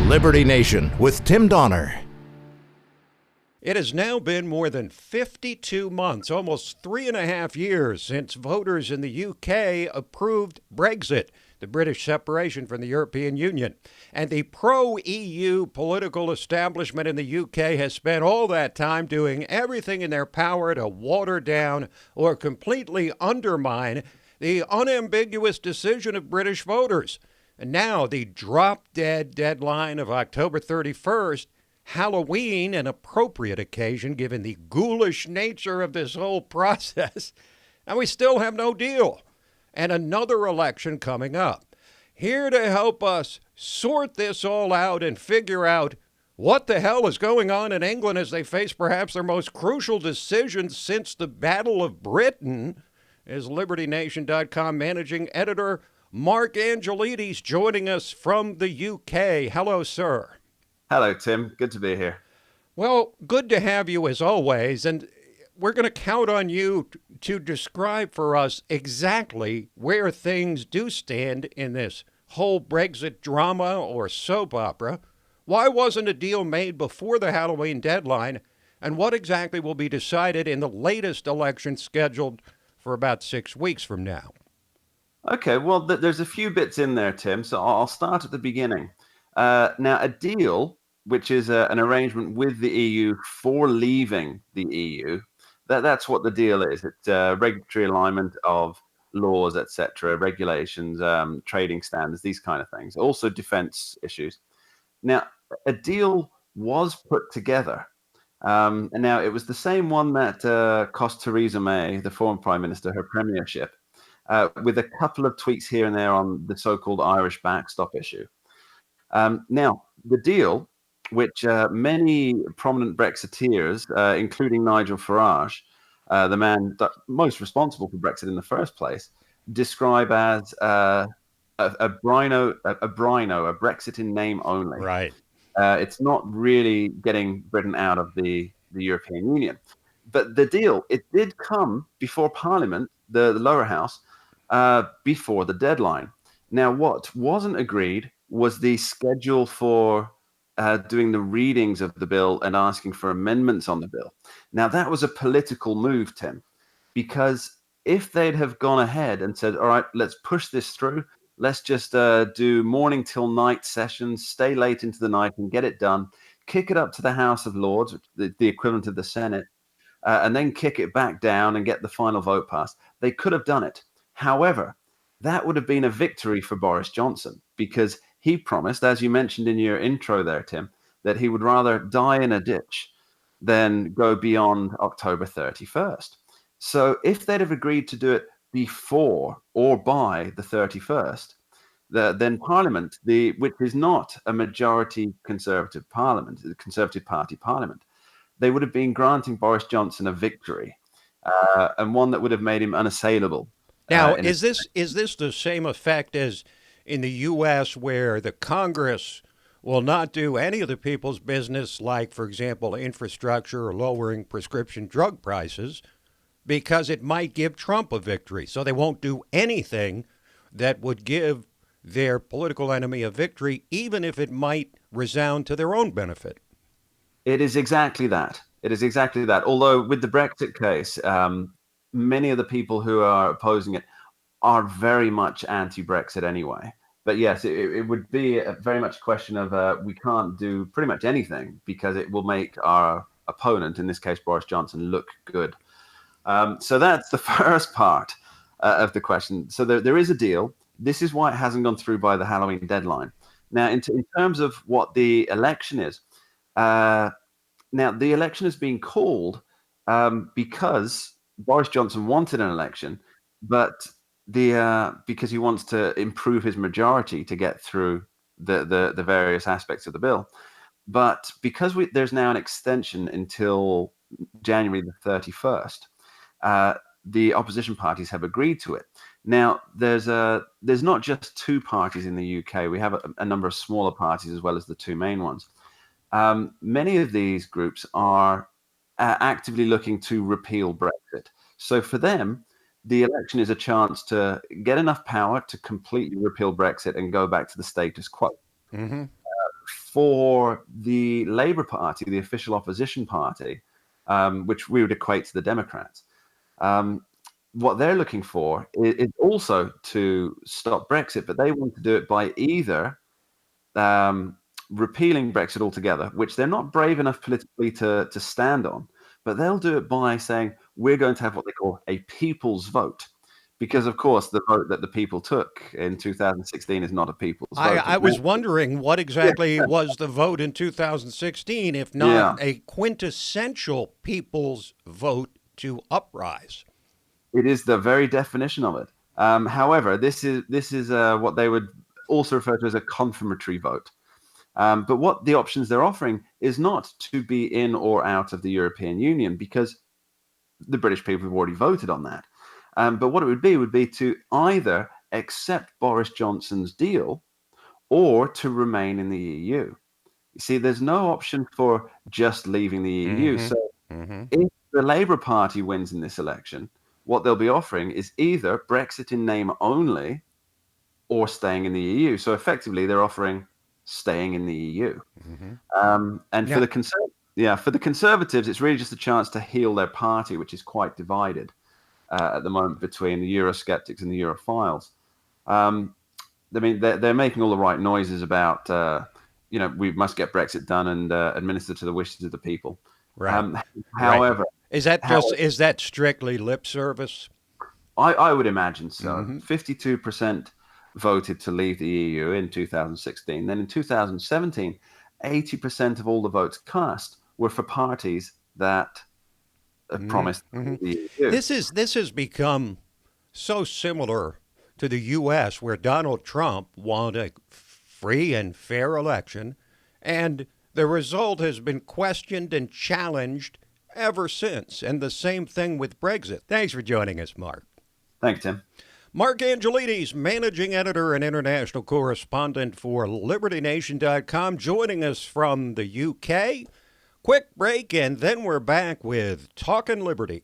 Liberty Nation with Tim Donner. It has now been more than 52 months, almost 3.5 years, since voters in the UK approved Brexit, the British separation from the European Union. And the pro-EU political establishment in the UK has spent all that time doing everything in their power to water down or completely undermine the unambiguous decision of British voters. And now the drop-dead deadline of October 31st, Halloween, an appropriate occasion given the ghoulish nature of this whole process, and we still have no deal. And another election coming up. Here to help us sort this all out and figure out what the hell is going on in England as they face perhaps their most crucial decision since the Battle of Britain is LibertyNation.com managing editor Mark Angelides joining us from the UK. Hello, sir. Hello, Tim. Good to be here. Well, good to have you as always, and we're going to count on you to describe for us exactly where things do stand in this whole Brexit drama or soap opera. Why wasn't a deal made before the Halloween deadline, and what exactly will be decided in the latest election scheduled for about 6 weeks from now? Okay, well, there's a few bits in there, Tim, so I'll start at the beginning. Now, a deal, which is an arrangement with the EU for leaving the EU, that's what the deal is. It's regulatory alignment of laws, etc., regulations, trading standards, these kind of things. Also defense issues. Now, a deal was put together. And now it was the same one that cost Theresa May, the former Prime Minister, her premiership, with a couple of tweaks here and there on the so-called Irish backstop issue. Now, the deal, which many prominent Brexiteers, including Nigel Farage, the man most responsible for Brexit in the first place, describe as a Brexit in name only. Right. It's not really getting Britain out of the European Union. But the deal, it did come before Parliament, the lower house, before the deadline. Now, what wasn't agreed was the schedule for doing the readings of the bill and asking for amendments on the bill. Now, that was a political move, Tim, because if they'd have gone ahead and said, all right, let's push this through, let's just do morning till night sessions, stay late into the night and get it done, kick it up to the House of Lords, the equivalent of the Senate, and then kick it back down and get the final vote passed. They could have done it. However, that would have been a victory for Boris Johnson because he promised, as you mentioned in your intro there, Tim, that he would rather die in a ditch than go beyond October 31st. So if they'd have agreed to do it before or by the 31st, then Parliament, which is not a majority Conservative Parliament, the Conservative Party Parliament, they would have been granting Boris Johnson a victory, and one that would have made him unassailable. Now, is this the same effect as in the U.S. where the Congress will not do any of the people's business, like, for example, infrastructure or lowering prescription drug prices, because it might give Trump a victory? So they won't do anything that would give their political enemy a victory, even if it might resound to their own benefit. It is exactly that. It is exactly that. Although with the Brexit case, many of the people who are opposing it are very much anti-Brexit anyway. But yes, it would be very much a question of we can't do pretty much anything because it will make our opponent, in this case Boris Johnson, look good. So that's the first part of the question. So there is a deal. This is why it hasn't gone through by the Halloween deadline. Now, in terms of what the election is, now the election is being called because Boris Johnson wanted an election, but because he wants to improve his majority to get through the various aspects of the bill. But because there's now an extension until January the 31st, the opposition parties have agreed to it. Now, there's not just two parties in the UK. We have a number of smaller parties as well as the two main ones. Many of these groups are actively looking to repeal Brexit. So for them, the election is a chance to get enough power to completely repeal Brexit and go back to the status quo. Mm-hmm. for the Labour Party, the official opposition party, which we would equate to the Democrats, what they're looking for is also to stop Brexit, but they want to do it by either repealing Brexit altogether, which they're not brave enough politically to stand on, but they'll do it by saying, we're going to have what they call a people's vote. Because, of course, the vote that the people took in 2016 is not a people's vote. I was wondering what exactly was the vote in 2016, if not a quintessential people's vote to uprise. It is the very definition of it. However, this is what they would also refer to as a confirmatory vote. But what the options they're offering is not to be in or out of the European Union, because the British people have already voted on that. But what it would be to either accept Boris Johnson's deal or to remain in the EU. You see, there's no option for just leaving the EU. So if the Labour Party wins in this election, what they'll be offering is either Brexit in name only or staying in the EU. So effectively, they're offering staying in the EU. And for the Conservatives, it's really just a chance to heal their party, which is quite divided at the moment between the Eurosceptics and the Europhiles. I mean, they're making all the right noises about, we must get Brexit done and administer to the wishes of the people. Right. However, is that strictly lip service? I would imagine so. 52% voted to leave the EU in 2016. Then in 2017, 80% of all the votes cast were for parties that promised the EU. This has become so similar to the U.S., where Donald Trump won a free and fair election, and the result has been questioned and challenged ever since. And the same thing with Brexit. Thanks for joining us, Mark. Thanks, Tim. Mark Angelides, managing editor and international correspondent for LibertyNation.com, joining us from the UK. Quick break, and then we're back with Talkin' Liberty.